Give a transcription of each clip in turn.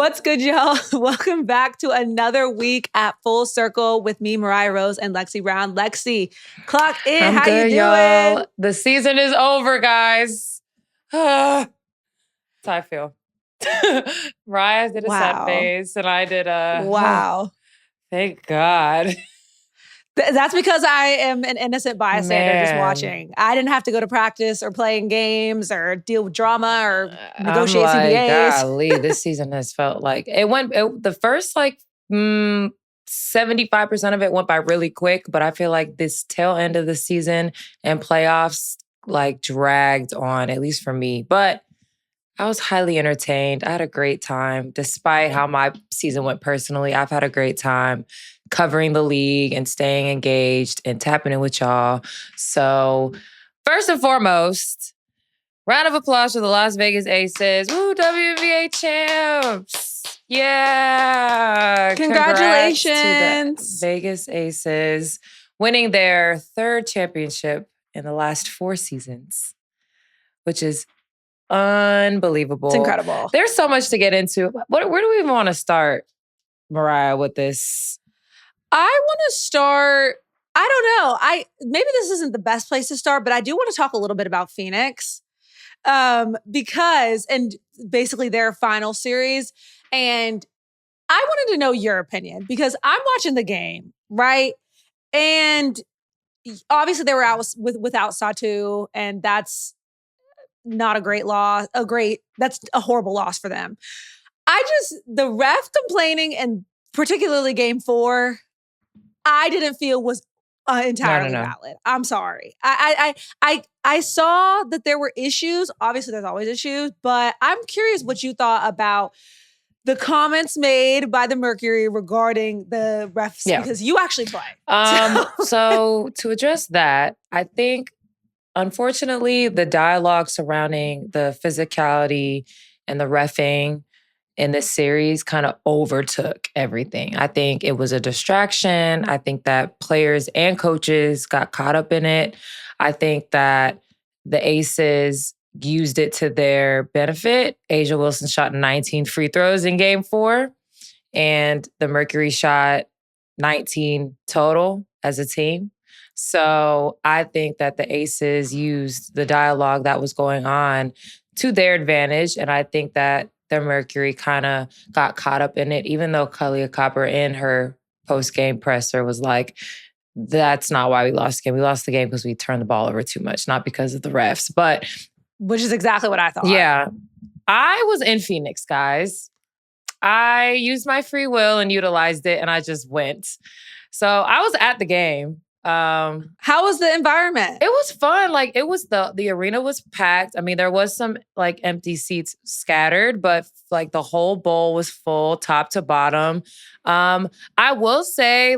What's good, y'all? Welcome back to another week at Full Circle with me, Mariah Rose, and Lexie Brown. Lexie, clock in. I'm How good, you doing? y'all. The season is over, guys. That's how I feel. Mariah did a sad face, and I did a... Wow. Thank God. That's because I am an innocent bystander just watching. I didn't have to go to practice or playing games or deal with drama or negotiate CBAs. Golly, this season has felt like the first 75% of it went by really quick, but I feel like this tail end of the season and playoffs dragged on, at least for me. But I was highly entertained. I had a great time. Despite how my season went personally, I've had a great time covering the league and staying engaged and tapping in with y'all. So first and foremost, round of applause for the Las Vegas Aces. Woo, WNBA champs. Yeah. Congratulations. Congrats to the Vegas Aces winning their third championship in the last 4 seasons, which is unbelievable. It's incredible. There's so much to get into. Where do we even want to start, Mariah, with this? I want to start, I don't know. Maybe this isn't the best place to start, but I do want to talk a little bit about Phoenix. Because basically their final series. And I wanted to know your opinion because I'm watching the game, right? And obviously they were out without Satu, and that's not a great loss. That's a horrible loss for them. The ref complaining, and particularly game 4, I didn't feel was entirely valid. I'm sorry. I saw that there were issues. Obviously, there's always issues, but I'm curious what you thought about the comments made by the Mercury regarding the refs, because you actually play. So to address that, I think, unfortunately, the dialogue surrounding the physicality and the reffing in this series kind of overtook everything. I think it was a distraction. I think that players and coaches got caught up in it. I think that the Aces used it to their benefit. Asia Wilson shot 19 free throws in game 4, and the Mercury shot 19 total as a team. So I think that the Aces used the dialogue that was going on to their advantage, and I think that the Mercury kind of got caught up in it, even though Kalia Copper in her post-game presser was like, that's not why we lost the game. We lost the game because we turned the ball over too much, not because of the refs. But which is exactly what I thought. Yeah. I was in Phoenix, guys. I used my free will and utilized it, and I just went. So I was at the game. How was the environment? It was fun. It was the arena was packed. I mean, there was some empty seats scattered, but the whole bowl was full, top to bottom. I will say,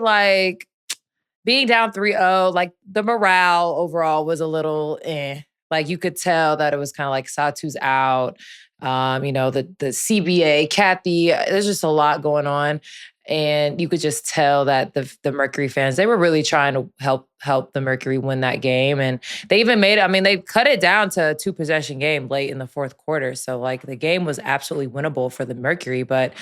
being down 3-0, the morale overall was a little you could tell that it was kind of Satu's out. The CBA, Kathy, there's just a lot going on. And you could just tell that the Mercury fans, they were really trying to help the Mercury win that game. And they even made it, they cut it down to a 2-possession game late in the 4th quarter. So the game was absolutely winnable for the Mercury. But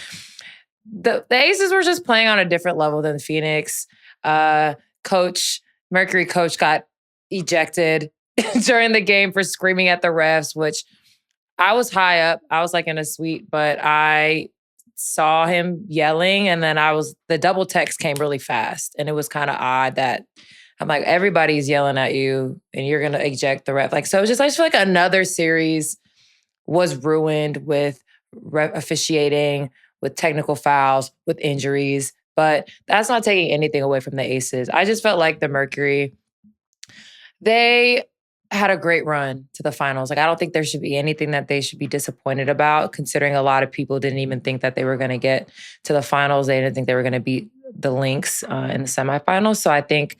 the Aces were just playing on a different level than Phoenix. Mercury coach got ejected during the game for screaming at the refs, which I was high up. I was in a suite, but I saw him yelling, and then the double text came really fast, and it was kind of odd that I'm everybody's yelling at you and you're going to eject the ref. So it was just, I just feel another series was ruined with officiating, with technical fouls, with injuries, but that's not taking anything away from the Aces. I just felt like the Mercury, they had a great run to the finals. I don't think there should be anything that they should be disappointed about, considering a lot of people didn't even think that they were going to get to the finals. They didn't think they were going to beat the Lynx in the semifinals. So I think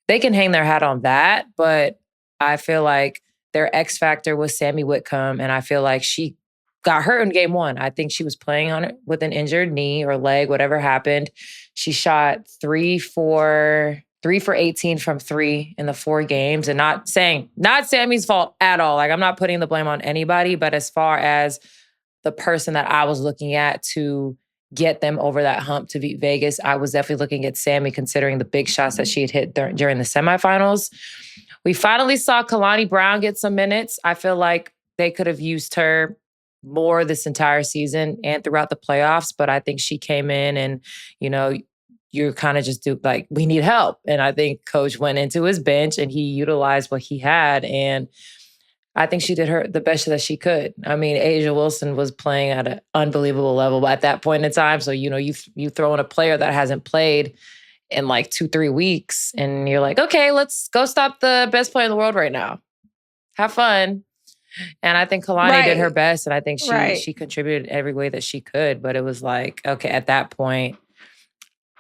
they can hang their hat on that. But I feel like their X factor was Sammy Whitcomb, and I feel like she got hurt in game 1. I think she was playing on it with an injured knee or leg, whatever happened. She shot 3 for 18 from 3 in the 4 games, and not Sammy's fault at all. I'm not putting the blame on anybody, but as far as the person that I was looking at to get them over that hump to beat Vegas, I was definitely looking at Sammy, considering the big shots that she had hit during the semifinals. We finally saw Kalani Brown get some minutes. I feel like they could have used her more this entire season and throughout the playoffs, but I think she came in and, you're kind of just we need help. And I think coach went into his bench and he utilized what he had. And I think she did the best that she could. I mean, A'ja Wilson was playing at an unbelievable level at that point in time. So, you throw in a player that hasn't played in like 2-3 weeks and you're like, okay, let's go stop the best player in the world right now. Have fun. And I think Kalani did her best. And I think she contributed every way that she could. But it was like, okay, at that point,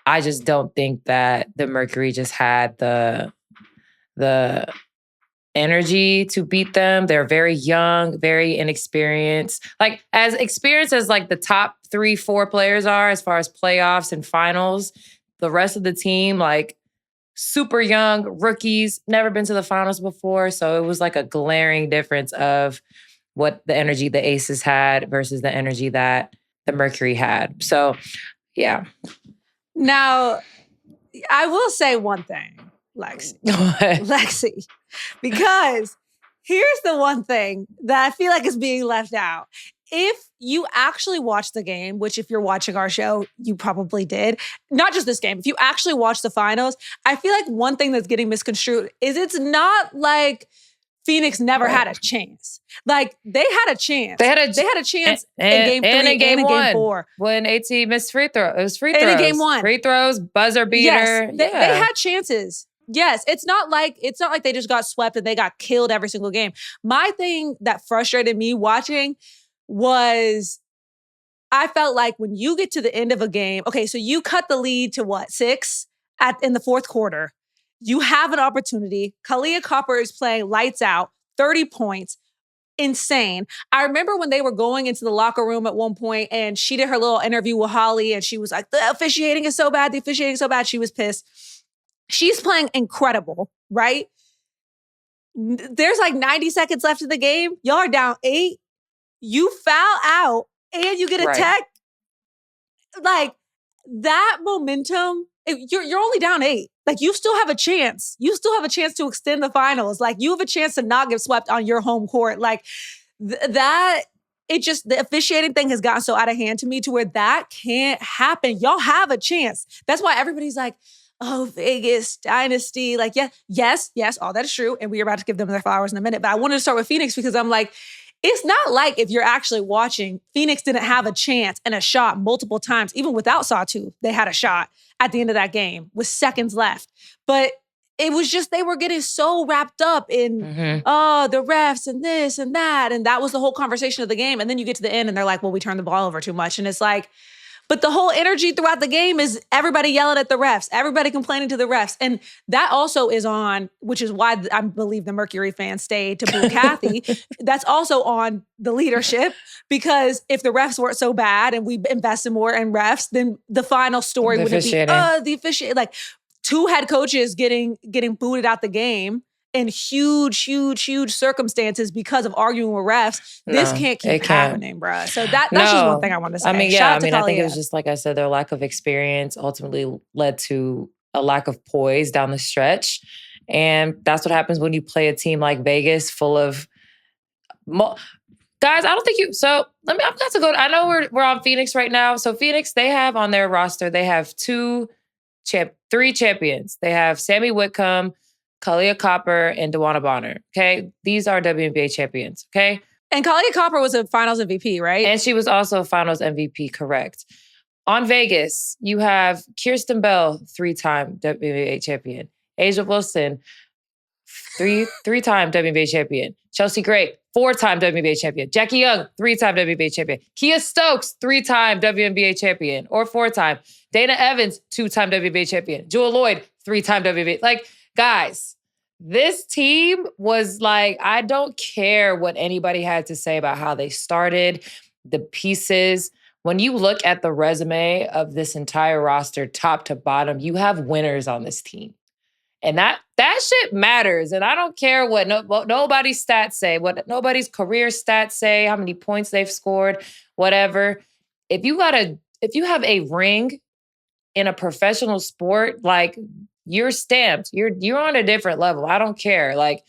I just don't think that the Mercury just had the energy to beat them. They're very young, very inexperienced. Like as experienced as like the top 3-4 players are as far as playoffs and finals, the rest of the team, like super young, rookies, never been to the finals before. So it was like a glaring difference of what the energy the Aces had versus the energy that the Mercury had. So, yeah. Now, I will say one thing, Lexie, because here's the one thing that I feel like is being left out. If you actually watch the game, which if you're watching our show, you probably did, not just this game, if you actually watch the finals, I feel like one thing that's getting misconstrued is it's not like Phoenix never had a chance. Like they had a chance. They had a chance in game 3 and in game 4. When AT missed free throw. It was free throws. And in game 1. Free throws, buzzer beater. Yes, they had chances. Yes, it's not like they just got swept and they got killed every single game. My thing that frustrated me watching was I felt like when you get to the end of a game, okay, so you cut the lead to 6 in the fourth quarter. You have an opportunity. Kahleah Copper is playing lights out, 30 points, insane. I remember when they were going into the locker room at one point and she did her little interview with Holly and she was like, the officiating is so bad. She was pissed. She's playing incredible, right? There's like 90 seconds left in the game. Y'all are down 8. You foul out and you get a tech. Like that momentum, you're only down 8. Like you still have a chance. You still have a chance to extend the finals. Like you have a chance to not get swept on your home court. Like the officiating thing has gotten so out of hand to me to where that can't happen. Y'all have a chance. That's why everybody's like, oh, Vegas, dynasty. Like, yes, all that is true. And we are about to give them their flowers in a minute. But I wanted to start with Phoenix because I'm like, it's not like if you're actually watching, Phoenix didn't have a chance and a shot multiple times. Even without Satu, they had a shot at the end of that game with seconds left. But it was just they were getting so wrapped up in, the refs and this and that. And that was the whole conversation of the game. And then you get to the end and they're like, well, we turned the ball over too much. And it's like, but the whole energy throughout the game is everybody yelling at the refs, everybody complaining to the refs. And that also is on, which is why I believe the Mercury fans stayed to boo Kathy. That's also on the leadership because if the refs weren't so bad and we invested more in refs, then the final story wouldn't be, the officiating. Like 2 head coaches getting booted out the game in huge circumstances because of arguing with refs. This can't keep happening, bruh. So that's just one thing I want to say. I mean, I think it was just, like I said, their lack of experience ultimately led to a lack of poise down the stretch. And that's what happens when you play a team like Vegas full of... Guys, I don't think you... So, I'm going to go... I know we're on Phoenix right now. So, Phoenix, they have on their roster, they have 3 champions. They have Sammy Whitcomb, Kahleah Copper, and DeWanna Bonner. Okay? These are WNBA champions. Okay? And Kahleah Copper was a finals MVP, right? And she was also a finals MVP, correct. On Vegas, you have Kirsten Bell, 3-time WNBA champion. A'ja Wilson, three-time WNBA champion. Chelsea Gray, 4-time WNBA champion. Jackie Young, 3-time WNBA champion. Kia Stokes, 3-time WNBA champion or 4-time. Dana Evans, 2-time WNBA champion. Jewel Lloyd, 3-time WNBA. Like, guys, this team was like, I don't care what anybody had to say about how they started, the pieces. When you look at the resume of this entire roster, top to bottom, you have winners on this team. And that shit matters. And I don't care what nobody's stats say, what nobody's career stats say, how many points they've scored. whatever. If you have a ring in a professional sport, like you're stamped. You're on a different level. I don't care. Like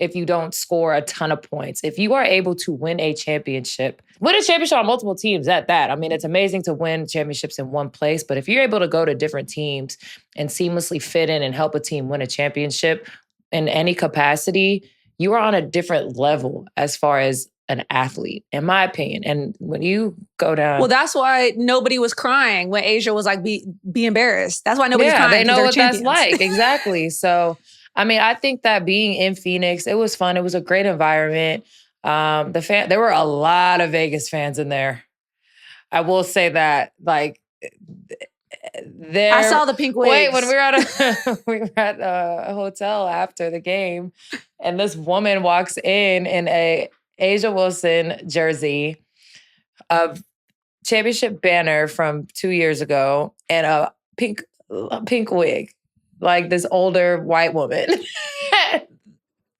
if you don't score a ton of points. If you are able to win a championship on multiple teams at that. I mean, it's amazing to win championships in one place, but if you're able to go to different teams and seamlessly fit in and help a team win a championship in any capacity, you are on a different level as far as an athlete, in my opinion. And when you go down... Well, that's why nobody was crying when Asia was like, be embarrassed. That's why nobody's crying. They know what champions. That's like. Exactly. So, I mean, I think that being in Phoenix, it was fun. It was a great environment. There were a lot of Vegas fans in there. I will say that. Like, I saw the pink wigs. Wait, when we were at a hotel after the game, and this woman walks in a Asia Wilson jersey, a championship banner from 2 years ago, and a pink wig, like this older white woman.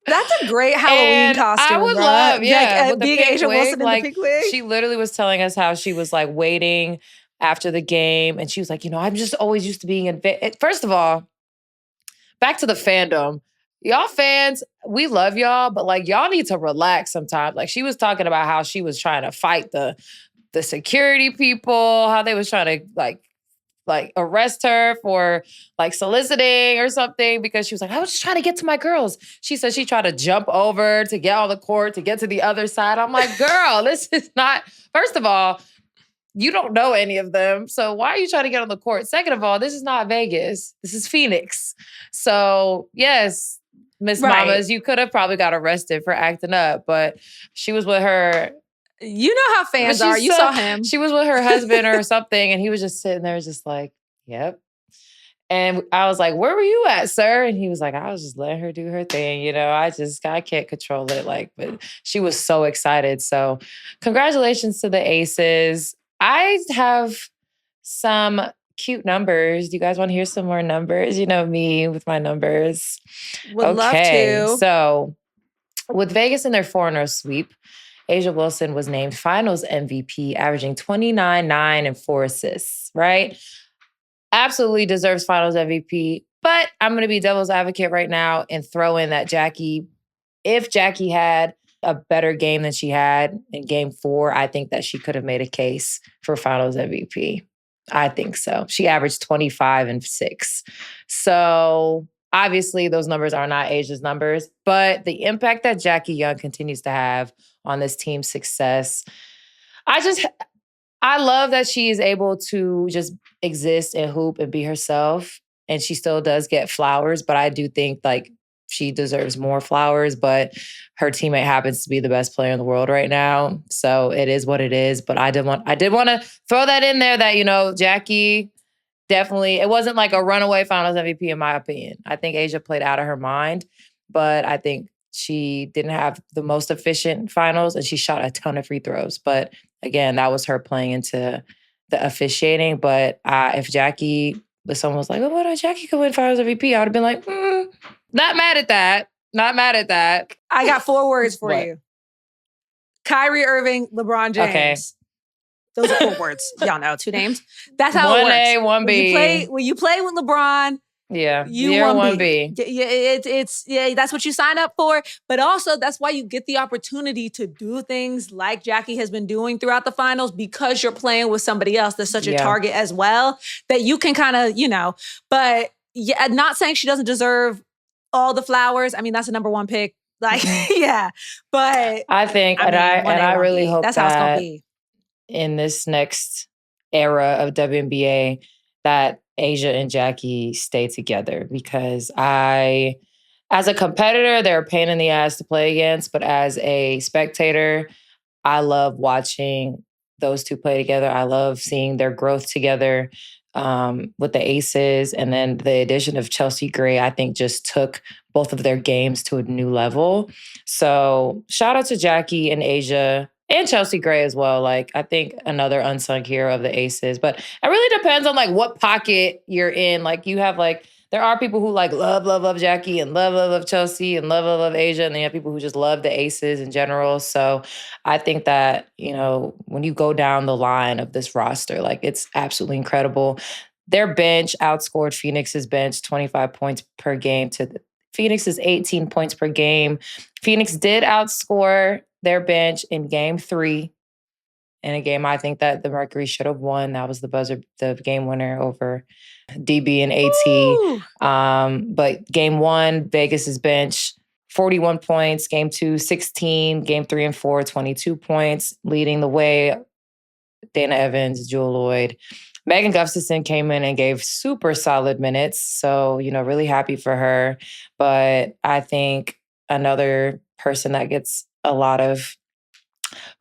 That's a great Halloween costume. I would love, like, being Asia Wilson in the pink wig. She literally was telling us how she was like waiting after the game, and she was like, I'm just always used to being in. First of all, back to the fandom. Y'all fans, we love y'all, but like y'all need to relax sometimes. Like she was talking about how she was trying to fight the security people, how they was trying to like arrest her for like soliciting or something because she was like, I was just trying to get to my girls. She said she tried to jump over to get on the court to get to the other side. I'm like, girl, this is not, first of all, you don't know any of them. So why are you trying to get on the court? Second of all, this is not Vegas. This is Phoenix. So yes, Miss Mamas, you could have probably got arrested for acting up, but she was with her. You know how fans are. You saw him. She was with her husband or something, and he was just sitting there just like, yep. And I was like, where were you at, sir? And he was like, I was just letting her do her thing. I can't control it. Like, but she was so excited. So congratulations to the Aces. I have some cute numbers. Do you guys want to hear some more numbers? You know me with my numbers. Would love to. So with Vegas in their 4-0 sweep, Asia Wilson was named Finals MVP, averaging 29, 9, and 4 assists, right? Absolutely deserves Finals MVP. But I'm going to be devil's advocate right now and throw in that if Jackie had a better game than she had in game 4, I think that she could have made a case for Finals MVP. I think so. She averaged 25 and 6. So obviously those numbers are not Asia's numbers, but the impact that Jackie Young continues to have on this team's success, I love that she is able to just exist and hoop and be herself. And she still does get flowers, but I do think like she deserves more flowers, but her teammate happens to be the best player in the world right now. So it is what it is. But I did want to throw that in there that, Jackie definitely, it wasn't like a runaway Finals MVP in my opinion. I think Asia played out of her mind, but I think she didn't have the most efficient finals and she shot a ton of free throws. But again, that was her playing into the officiating. But if someone was like, oh, what, Jackie could win Finals MVP, I would have been like, not mad at that. Not mad at that. I got 4 words for you. Kyrie Irving, LeBron James. Okay. Those are 4 words. Y'all know 2 names. That's how it works. 1A, 1B. When you play with LeBron, you're 1B. Yeah, that's what you sign up for. But also, that's why you get the opportunity to do things like Jackie has been doing throughout the finals because you're playing with somebody else that's such a target as well that you can kind of, But yeah, not saying she doesn't deserve all the flowers. I mean, that's a number 1 pick. Like, yeah. But I think, I really hope that's how it's gonna be in this next era of WNBA that Asia and Jackie stay together because as a competitor, they're a pain in the ass to play against, but as a spectator, I love watching those two play together. I love seeing their growth together with the Aces. And then the addition of Chelsea Gray, I think just took both of their games to a new level. So shout out to Jackie and Asia and Chelsea Gray as well. Like, I think another unsung hero of the Aces. But it really depends on like what pocket you're in. Like you have like there are people who like love Jackie and love Chelsea and love Asia. And then you have people who just love the aces in general. So I think that, when you go down the line of this roster, like it's absolutely incredible. Their bench outscored Phoenix's bench 25 points per game to Phoenix's 18 points per game. Phoenix did outscore their bench in game 3. In a game I think that the Mercury should have won. That was the game winner over DB and AT. But game 1, Vegas's bench, 41 points. Game 2, 16. Game 3 and 4, 22 points. Leading the way, Dana Evans, Jewel Lloyd. Megan Gustafson came in and gave super solid minutes. So, really happy for her. But I think another person that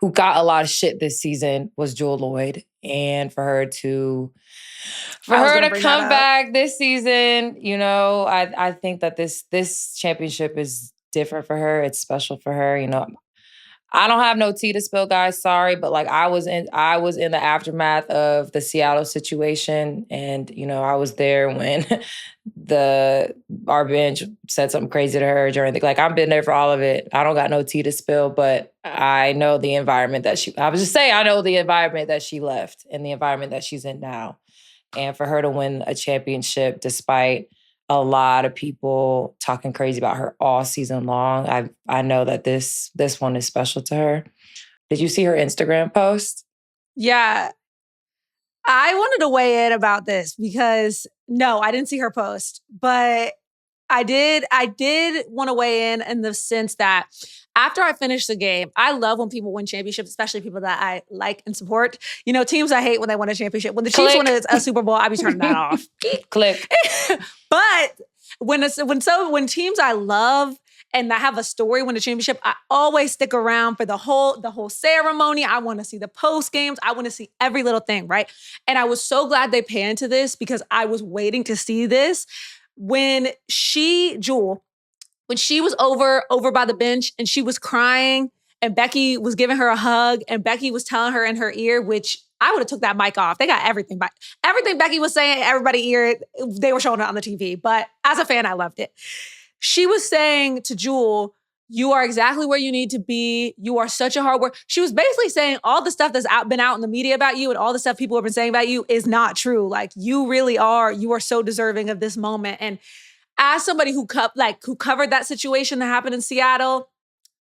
who got a lot of shit this season was Jewel Lloyd. And for her to come back this season, I think that this championship is different for her. It's special for her. I don't have no tea to spill, guys. Sorry, but like I was in the aftermath of the Seattle situation, and I was there when our bench said something crazy to her during I've been there for all of it. I don't got no tea to spill, but I know the environment that I know the environment that she left and the environment that she's in now, and for her to win a championship despite a lot of people talking crazy about her all season long. I know that this one is special to her. Did you see her Instagram post? Yeah. I wanted to weigh in about this because no, I didn't see her post, but I did want to weigh in the sense that after I finished the game, I love when people win championships, especially people that I like and support. Teams I hate when they win a championship. When the Chiefs win a Super Bowl, I be turning that off. Click. But when teams I love and that have a story win a championship, I always stick around for the whole ceremony. I want to see the post games. I want to see every little thing, right? And I was so glad they panned to this because I was waiting to see this. When Jewel was over by the bench and she was crying and Becky was giving her a hug and Becky was telling her in her ear, which I would have took that mic off. They got everything back. Everything Becky was saying, everybody ear, they were showing it on the TV. But as a fan, I loved it. She was saying to Jewel, you are exactly where you need to be. You are such a hard worker. She was basically saying all the stuff that's been out in the media about you and all the stuff people have been saying about you is not true. Like you really are. You are so deserving of this moment. And as somebody who covered that situation that happened in Seattle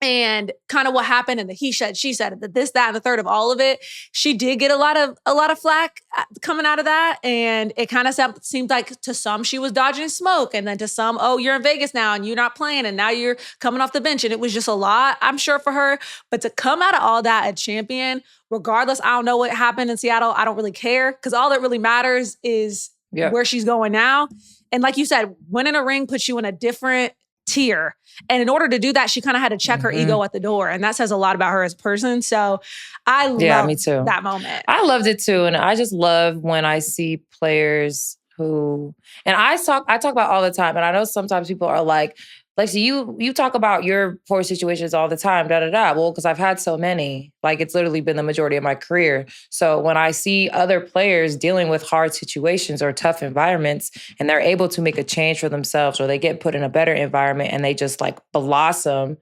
and kind of what happened and the he said, she said, the this, that, and the third of all of it, she did get a lot of flack coming out of that. And it kind of seemed like to some she was dodging smoke, and then to some, oh, you're in Vegas now and you're not playing and now you're coming off the bench. And it was just a lot, I'm sure, for her. But to come out of all that a champion, regardless, I don't know what happened in Seattle. I don't really care because all that really matters is where she's going now. And like you said, winning a ring puts you in a different tier. And in order to do that, she kind of had to check her ego at the door. And that says a lot about her as a person. So I loved that moment. I loved it too. And I just love when I see players who, and I talk about all the time. And I know sometimes people are like, Lexie, you talk about your poor situations all the time, Well, because I've had so many. Like, it's literally been the majority of my career. So when I see other players dealing with hard situations or tough environments, and they're able to make a change for themselves, or they get put in a better environment and they just like blossom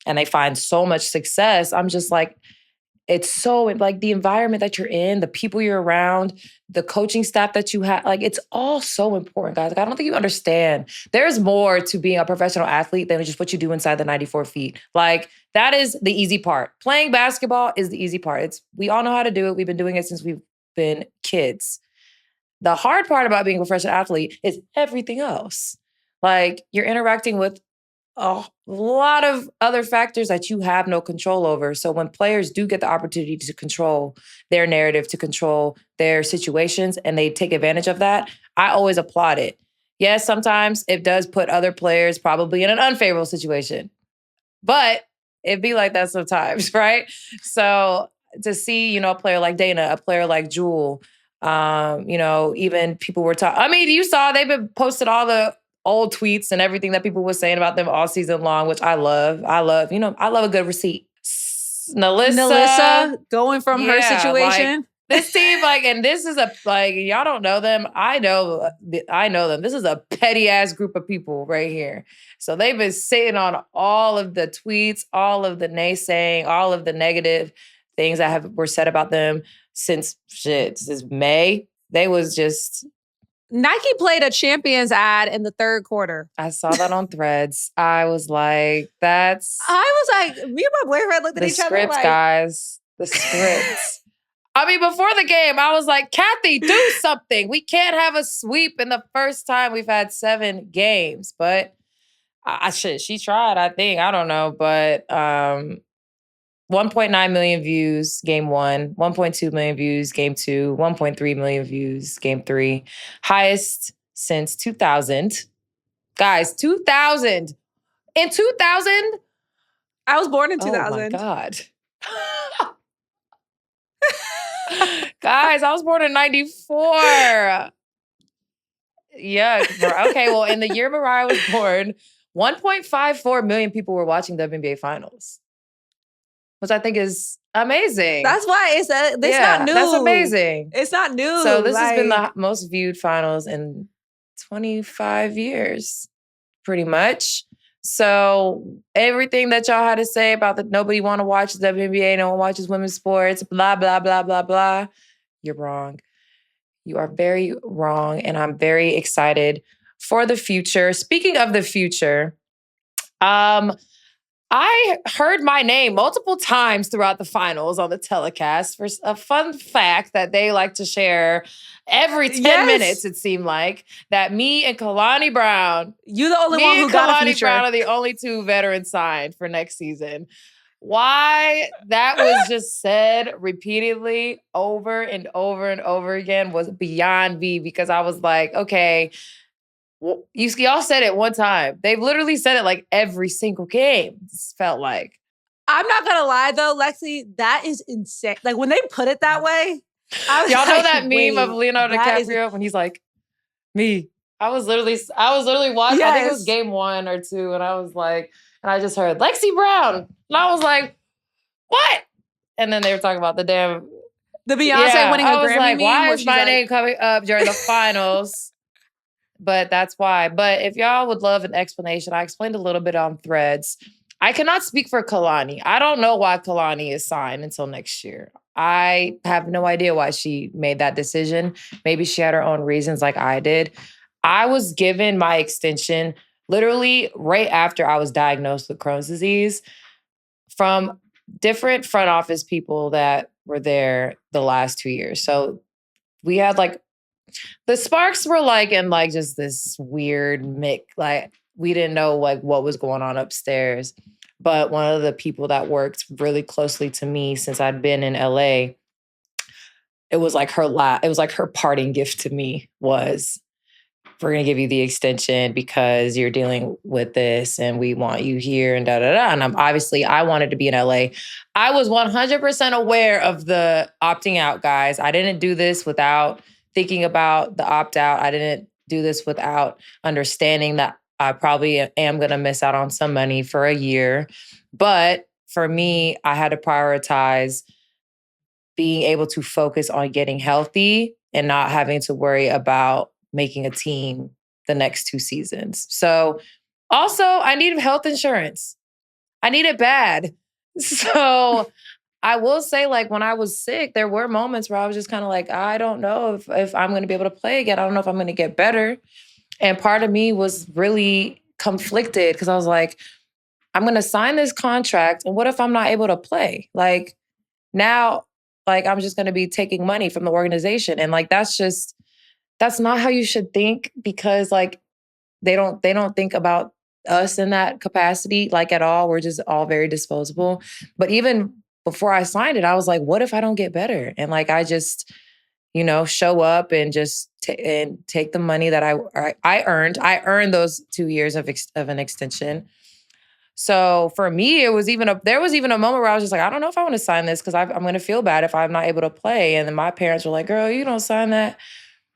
and they find so much success, I'm just like, it's so like the environment that you're in, the people you're around, the coaching staff that you have, like it's all so important, guys. Like, I don't think you understand. There's more to being a professional athlete than just what you do inside the 94 feet. Like that is the easy part. Playing basketball is the easy part. We all know how to do it. We've been doing it since we've been kids. The hard part about being a professional athlete is everything else. Like you're interacting with a lot of other factors that you have no control over. So when players do get the opportunity to control their narrative, to control their situations, and they take advantage of that, I always applaud it. Yes, sometimes it does put other players probably in an unfavorable situation, but it'd be like that sometimes, right? So to see, a player like Dana, a player like Jewel, even people were talking. I mean, you saw they've been posted all the old tweets and everything that people were saying about them all season long, which I love. I love a good receipt. Nalissa going from her situation. This team, like, and this is y'all don't know them. I know them. This is a petty ass group of people right here. So they've been sitting on all of the tweets, all of the naysaying, all of the negative things that were said about them since May. They was just... Nike played a Champions ad in the third quarter. I saw that on Threads. I was like, that's... I was like, me and my boyfriend looked at each other like... The scripts, guys. The scripts. I mean, before the game, I was like, Kathy, do something. We can't have a sweep in the first time we've had 7 games. But she tried, I think. I don't know. But 1.9 million views, game 1. 1.2 million views, game 2. 1.3 million views, game 3. Highest since 2000. Guys, 2000. In 2000? I was born in 2000. Oh, my God. Guys, I was born in 94. Yeah. Okay, well, in the year Mariah was born, 1.54 million people were watching the WNBA Finals, which I think is amazing. That's why it's not new. That's amazing. It's not new. So this has been the most viewed finals in 25 years, pretty much. So everything that y'all had to say about that nobody want to watch the WNBA, no one watches women's sports, blah, blah, blah, blah, blah. You're wrong. You are very wrong. And I'm very excited for the future. Speaking of the future, I heard my name multiple times throughout the finals on the telecast for a fun fact that they like to share every 10 minutes, it seemed like, that me and Kalani Brown... You're the only one who got a feature. Kalani Brown are the only 2 veterans signed for next season. Why that was just said repeatedly over and over and over again was beyond me, because I was like, okay... Y'all said it one time. They've literally said it like every single game. It's felt like. I'm not gonna lie though, Lexie, that is insane. Like when they put it that way, I was y'all know like, that meme of Leonardo DiCaprio when he's like, me. I was literally watching. Yes. I think it was game 1 or 2, and I was like, and I just heard Lexie Brown, and I was like, what? And then they were talking about the Beyonce winning a Grammy. I was like, why is my name coming up during the finals? But that's why. But if y'all would love an explanation, I explained a little bit on Threads. I cannot speak for Kalani. I don't know why Kalani is signed until next year. I have no idea why she made that decision. Maybe she had her own reasons like I did. I was given my extension literally right after I was diagnosed with Crohn's disease from different front office people that were there the last 2 years. So we had the Sparks were in just this weird mix. Like we didn't know what was going on upstairs. But one of the people that worked really closely to me since I'd been in LA, it was like her parting gift to me was, we're going to give you the extension because you're dealing with this and we want you here and da-da-da. And I wanted to be in LA. I was 100% aware of the opting out, guys. I didn't do this without thinking about the opt-out. I didn't do this without understanding that I probably am going to miss out on some money for a year. But for me, I had to prioritize being able to focus on getting healthy and not having to worry about making a team the next 2 seasons. So also, I needed health insurance. I need it bad. So I will say, when I was sick, there were moments where I was just kind of like, I don't know if I'm going to be able to play again. I don't know if I'm going to get better. And part of me was really conflicted because I was like, I'm going to sign this contract. And what if I'm not able to play? Now, I'm just going to be taking money from the organization. And that's not how you should think, because they don't think about us in that capacity, at all. We're just all very disposable. But even before I signed it, I was like, what if I don't get better? And I just, show up and just take the money that I earned. I earned those 2 years of an extension. So for me, there was even a moment where I was just like, I don't know if I want to sign this because I'm going to feel bad if I'm not able to play. And then my parents were like, girl, you don't sign that.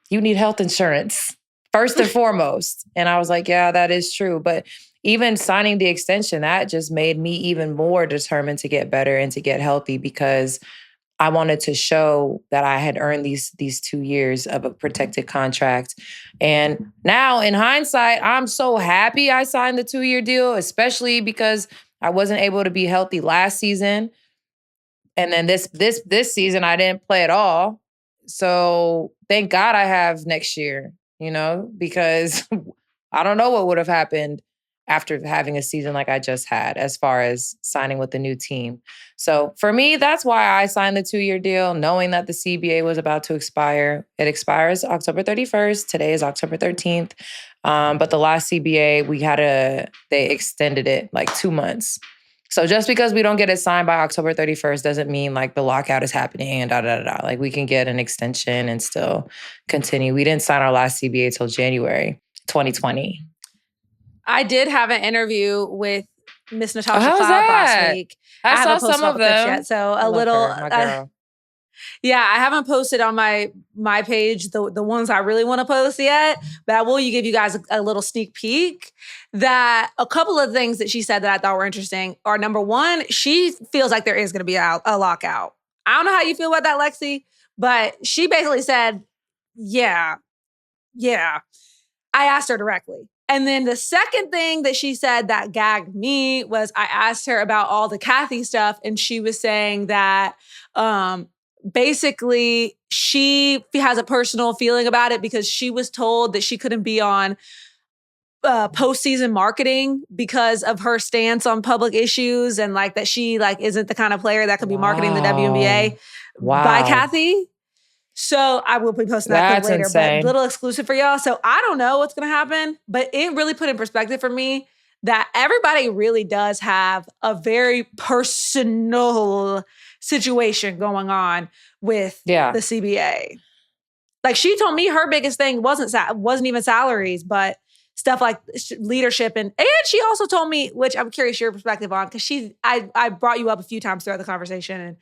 You need health insurance first and foremost. And I was like, yeah, that is true. But even signing the extension, that just made me even more determined to get better and to get healthy, because I wanted to show that I had earned these 2 years of a protected contract. And now in hindsight, I'm so happy I signed the 2-year deal, especially because I wasn't able to be healthy last season. And then this season I didn't play at all. So thank God I have next year, because I don't know what would have happened after having a season like I just had as far as signing with the new team. So for me, that's why I signed the 2-year deal, knowing that the CBA was about to expire. It expires October 31st. Today is October 13th. But the last CBA, they extended it like 2 months. So just because we don't get it signed by October 31st doesn't mean like the lockout is happening and Like we can get an extension and still continue. We didn't sign our last CBA till January 2020. I did have an interview with Miss Natasha How was Cloud that? last week. I haven't saw posted some all of the clips them. yet, so I a love little. her, my girl. Yeah, I haven't posted on my page the ones I really want to post yet, but I will give you guys a little sneak peek that a couple of things that she said that I thought were interesting are, number one, she feels like there is going to be a lockout. I don't know how you feel about that, Lexie, but she basically said, yeah. I asked her directly. And then the second thing that she said that gagged me was I asked her about all the Kathy stuff, and she was saying that basically she has a personal feeling about it because she was told that she couldn't be on postseason marketing because of her stance on public issues, and like that she like isn't the kind of player that could be marketing the WNBA by Kathy. So I will be posting that clip later, insane. But little exclusive for y'all. So I don't know what's going to happen, but it really put in perspective for me that everybody really does have a very personal situation going on with the CBA. Like she told me her biggest thing wasn't even salaries, but stuff like leadership. And she also told me, which I'm curious your perspective on, because I brought you up a few times throughout the conversation,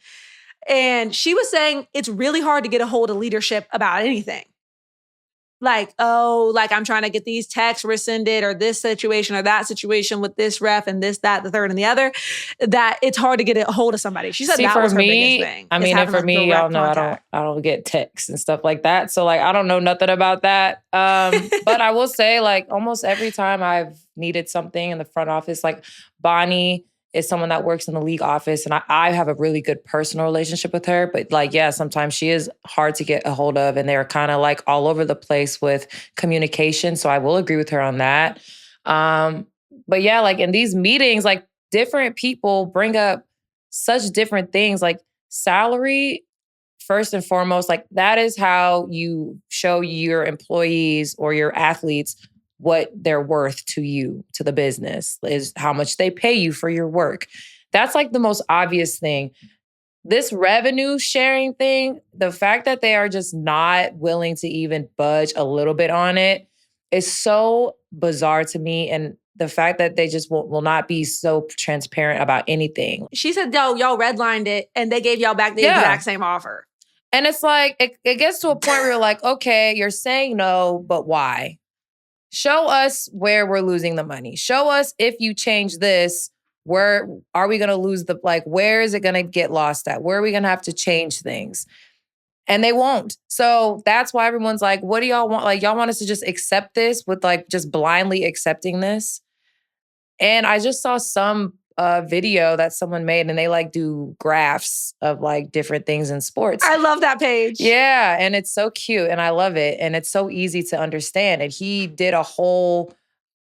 and she was saying it's really hard to get a hold of leadership about anything. Like, I'm trying to get these texts rescinded or this situation or that situation with this ref and this, that, the third, and the other, that it's hard to get a hold of somebody. She said that was her biggest thing. I mean, and for me, y'all know I don't get texts and stuff like that. So like, I don't know nothing about that. But I will say like almost every time I've needed something in the front office, like Bonnie is someone that works in the league office, and I have a really good personal relationship with her. But like, yeah, sometimes she is hard to get a hold of, and they're kind of like all over the place with communication. So I will agree with her on that. But yeah, like in these meetings, like different people bring up such different things, like salary. First and foremost, like that is how you show your employees or your athletes what they're worth to you, to the business, is how much they pay you for your work. That's like the most obvious thing. This revenue sharing thing, the fact that they are just not willing to even budge a little bit on it is so bizarre to me. And the fact that they just will not be so transparent about anything. She said, y'all redlined it and they gave y'all back the exact same offer. And it's like, it gets to a point where you're like, okay, you're saying no, but why? Show us where we're losing the money. Show us if you change this, where are we going to lose where is it going to get lost at? Where are we going to have to change things? And they won't. So that's why everyone's like, what do y'all want? Like, y'all want us to just accept this with like just blindly accepting this? And I just saw some video that someone made, and they like do graphs of like different things in sports. I love that page. Yeah. And it's so cute and I love it. And it's so easy to understand. And he did a whole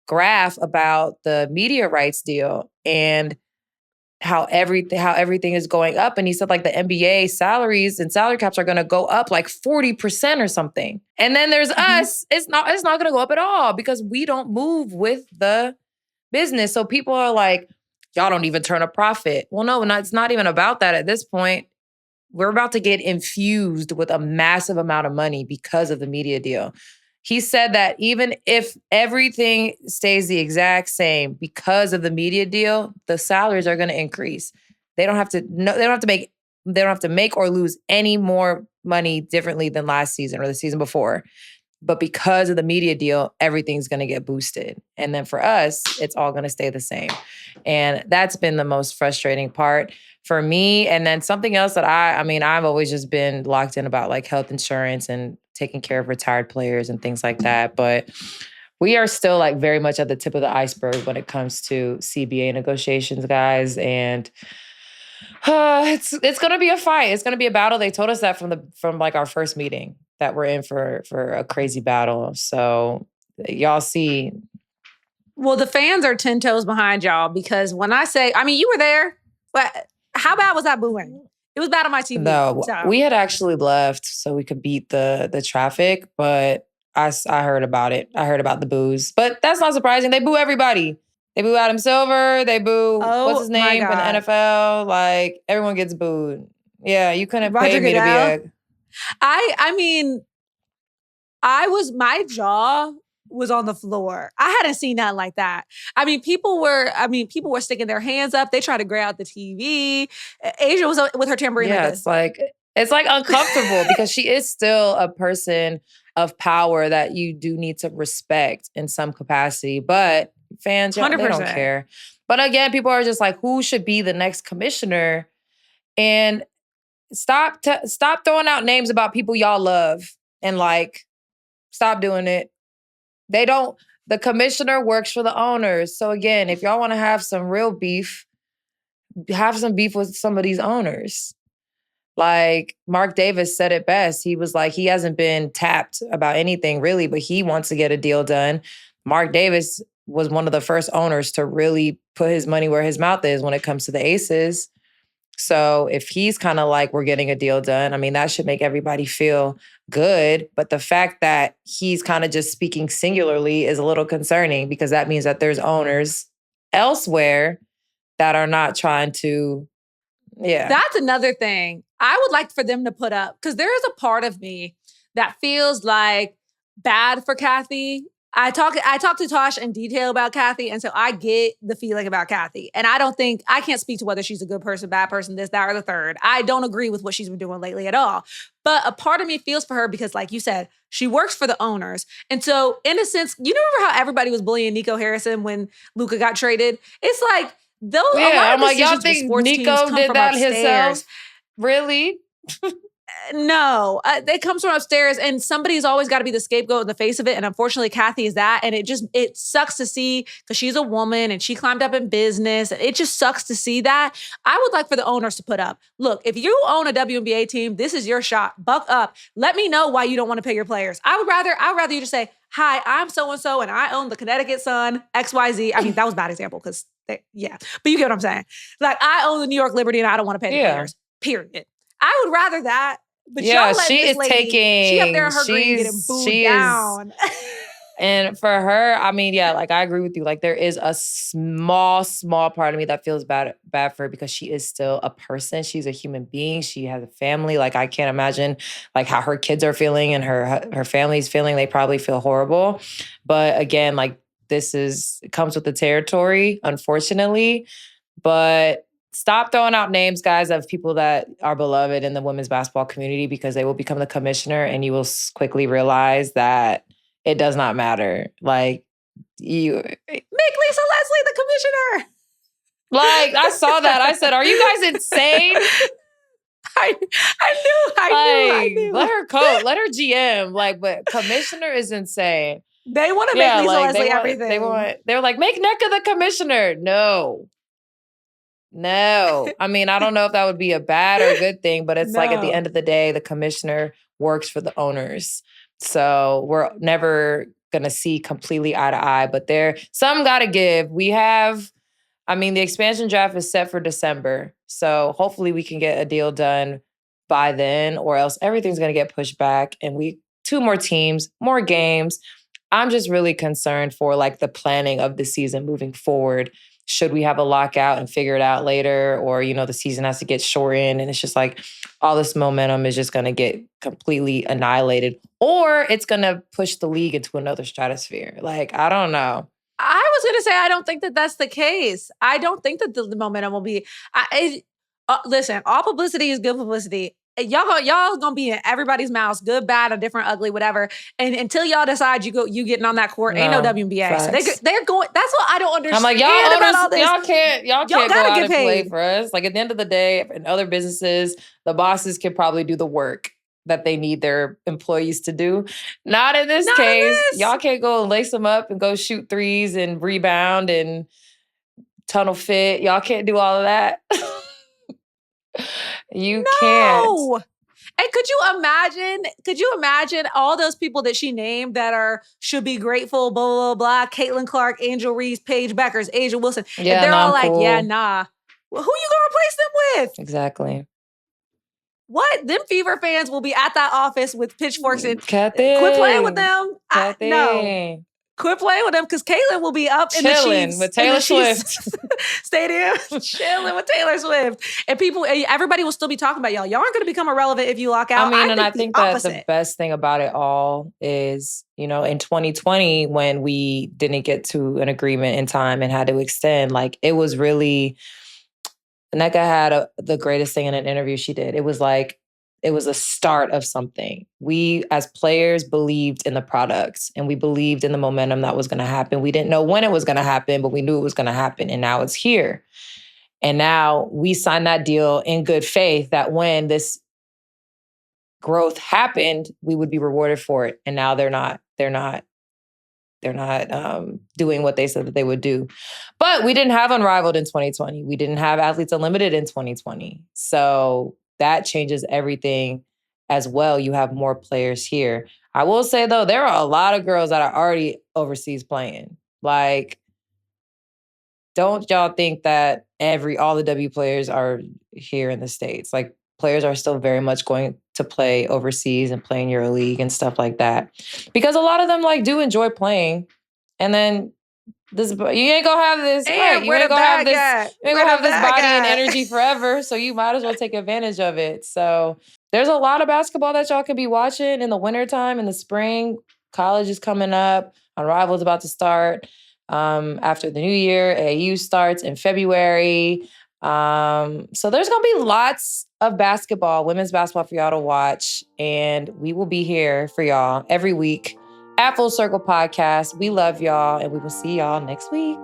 graph about the media rights deal and how everything is going up. And he said like the NBA salaries and salary caps are going to go up like 40% or something. And then there's us. It's not going to go up at all because we don't move with the business. So people are like, y'all don't even turn a profit. Well, no, it's not even about that at this point. We're about to get infused with a massive amount of money because of the media deal. He said that even if everything stays the exact same because of the media deal, the salaries are going to increase. They don't have to make or lose any more money differently than last season or the season before. But because of the media deal, everything's going to get boosted. And then for us, it's all going to stay the same. And that's been the most frustrating part for me. And then something else that I've always just been locked in about like health insurance and taking care of retired players and things like that. But we are still like very much at the tip of the iceberg when it comes to CBA negotiations, guys. And it's gonna be a fight. It's gonna be a battle. They told us that from like our first meeting that we're in for a crazy battle. So y'all see. Well, the fans are 10 toes behind y'all because when I say, I mean, you were there, but how bad was that booing? It was bad on my TV. No, so. we had actually left so we could beat the traffic, but I heard about it. I heard about the boos, but that's not surprising. They boo everybody. They boo Adam Silver. They boo, what's his name from the NFL? Like, everyone gets booed. Yeah, you couldn't pay me to be a... I mean, my jaw was on the floor. I hadn't seen nothing like that. People were sticking their hands up. They tried to grab out the TV. Asia was with her tambourine. Yeah, it's like uncomfortable because she is still a person of power that you do need to respect in some capacity. But fans, they don't care. But again, people are just like, who should be the next commissioner? And stop throwing out names about people y'all love and like, stop doing it. The commissioner works for the owners. So again, if y'all want to have some real beef, have some beef with some of these owners. Like Mark Davis said it best. He was like, he hasn't been tapped about anything really, but he wants to get a deal done. Mark Davis was one of the first owners to really put his money where his mouth is when it comes to the Aces. So if he's kind of like, we're getting a deal done, that should make everybody feel good. But the fact that he's kind of just speaking singularly is a little concerning because that means that there's owners elsewhere that are not trying to, That's another thing I would like for them to put up, because there is a part of me that feels like bad for Kathy. I talked to Tosh in detail about Kathy, and so I get the feeling about Kathy. And I can't speak to whether she's a good person, bad person, this, that, or the third. I don't agree with what she's been doing lately at all. But a part of me feels for her because, like you said, she works for the owners. And so, in a sense, you remember how everybody was bullying Nico Harrison when Luka got traded? It's like, I'm like, y'all think Nico did that himself? Really? No, it comes from upstairs, and somebody's always got to be the scapegoat in the face of it. And unfortunately, Kathy is that. And it sucks to see because she's a woman and she climbed up in business. It just sucks to see that. I would like for the owners to put up, look, if you own a WNBA team, this is your shot. Buck up. Let me know why you don't want to pay your players. I would rather you just say, hi, I'm so-and-so and I own the Connecticut Sun, XYZ. That was a bad example because, but you get what I'm saying. Like, I own the New York Liberty and I don't want to pay the players, period. I would rather that. But she is taking. She up there in her green getting booed down. And for her, like I agree with you. Like there is a small part of me that feels bad for her because she is still a person. She's a human being. She has a family. Like I can't imagine like how her kids are feeling and her family's feeling. They probably feel horrible. But again, like it comes with the territory, unfortunately. But stop throwing out names, guys, of people that are beloved in the women's basketball community because they will become the commissioner and you will quickly realize that it does not matter. Like, you make Lisa Leslie the commissioner. Like, I saw that. I said, are you guys insane? I knew. Let her coach. Let her GM. Like, but commissioner is insane. They want to make Lisa Leslie everything. They were like, make Nneka the commissioner. No. I don't know if that would be a bad or a good thing, but it's like at the end of the day, the commissioner works for the owners. So we're never going to see completely eye to eye, but some got to give. We have, the expansion draft is set for December. So hopefully we can get a deal done by then or else everything's going to get pushed back and 2 more teams, more games. I'm just really concerned for like the planning of the season moving forward. Should we have a lockout and figure it out later? Or, the season has to get shortened and it's just like all this momentum is just going to get completely annihilated. Or it's going to push the league into another stratosphere. Like, I don't know. I was going to say, I don't think that that's the case. I don't think that the momentum will be... Listen, all publicity is good publicity. y'all gonna be in everybody's mouths, good, bad, or different, ugly, whatever. And until y'all decide you getting on that court, ain't no WNBA. So they're going. That's what I don't understand. I'm like, y'all about all this. Y'all can't go gotta out get and paid. play for us. Like at the end of the day, in other businesses, the bosses can probably do the work that they need their employees to do. Not in this case. Y'all can't go and lace them up and go shoot threes and rebound and tunnel fit. Y'all can't do all of that. You can't. And could you imagine all those people that she named that should be grateful, blah, blah, blah, Caitlin Clark, Angel Reese, Paige Beckers, Asia Wilson. Yeah, and they're all like, cool. yeah, nah. Well, who you gonna replace them with? Exactly. What? Them Fever fans will be at that office with pitchforks and quit playing with them. No. Quit playing with them because Caitlin will be up in the Chiefs with Taylor Swift stadium, chilling with Taylor Swift, and everybody will still be talking about y'all. Y'all aren't going to become irrelevant if you lock out. I think that the best thing about it all is, in 2020 when we didn't get to an agreement in time and had to extend, like it was really. Nneka had the greatest thing in an interview she did. It was like, it was a start of something. We, as players, believed in the products and we believed in the momentum that was going to happen. We didn't know when it was going to happen, but we knew it was going to happen. And now it's here. And now we signed that deal in good faith that when this growth happened, we would be rewarded for it. And now they're not doing what they said that they would do. But we didn't have Unrivaled in 2020. We didn't have Athletes Unlimited in 2020. So that changes everything as well. You have more players here. I will say, though, there are a lot of girls that are already overseas playing. Like, don't y'all think that all the W players are here in the States. Like, players are still very much going to play overseas and play in EuroLeague and stuff like that. Because a lot of them do enjoy playing. And then you ain't gonna have this. Right, you ain't gonna have this body and energy forever. So you might as well take advantage of it. So there's a lot of basketball that y'all could be watching in the wintertime, in the spring. College is coming up. Unrivaled about to start. After the new year, AAU starts in February. So there's going to be lots of basketball, women's basketball for y'all to watch. And we will be here for y'all every week at Full Circle Podcast. We love y'all and we will see y'all next week.